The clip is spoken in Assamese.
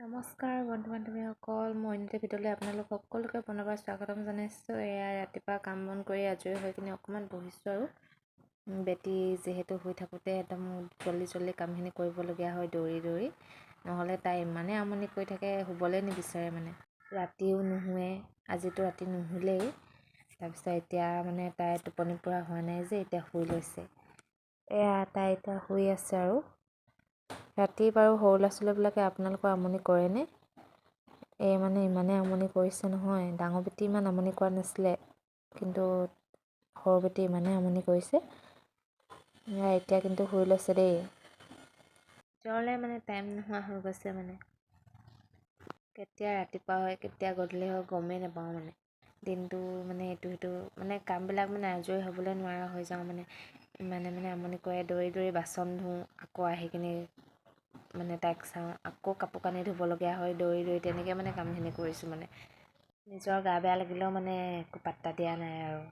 নমস্কাৰ বন্ধু বান্ধৱীসকল, মই অনিতা ভিডিঅ'লৈ আপোনালোক সকলোকে পুনৰবাৰ স্বাগতম জনাইছোঁ। এয়া ৰাতিপুৱা কাম বন কৰি আজৰি হৈ কিনে অকণমান বহিছোঁ আৰু বেটি যিহেতু শুই থাকোঁতে একদম জল্দি কামখিনি কৰিবলগীয়া হয় দৌৰি নহ'লে তাই ইমানেই আমনি কৰি থাকে, শুবলৈ নিবিচাৰে মানে। ৰাতিও নুশুৱে, আজিতো ৰাতি নুশুলেই। তাৰপিছত এতিয়া মানে তাই টোপনি পৰা হোৱা নাই যে এতিয়া শুই লৈছে। এয়া তাই এতিয়া শুই আছে আৰু ৰাতি বাৰু সৰু ল'ৰা ছোৱালীবিলাকে আপোনালোকৰ আমনি কৰেনে? মানে ইমানেই আমনি কৰিছে নহয়। ডাঙৰ বেটি ইমান আমনি কৰা নাছিলে, কিন্তু সৰু বেটি ইমানেই আমনি কৰিছে। এতিয়া কিন্তু শুই লৈছে দেই। জ্বৰলৈ মানে টাইম নোহোৱা হৈ গৈছে মানে। কেতিয়া ৰাতিপুৱা হয় কেতিয়া গধূলি হয় গমেই নাপাওঁ মানে। দিনটো মানে ইটো সিটো মানে কামবিলাক মানে আজৰি হ'বলৈ নোৱাৰা হৈ যাওঁ মানে। ইমানে আমনি কৰে। দৌৰি বাচন ধুওঁ, আকৌ আহি কিনি মানে তাইক চাওঁ, আকৌ কাপোৰ কানি ধুবলগীয়া হয় দৌৰি তেনেকৈ মানে কামখিনি কৰিছোঁ মানে। নিজৰ গা বেয়া লাগিলেও মানে একো পাত্তা দিয়া নাই আৰু।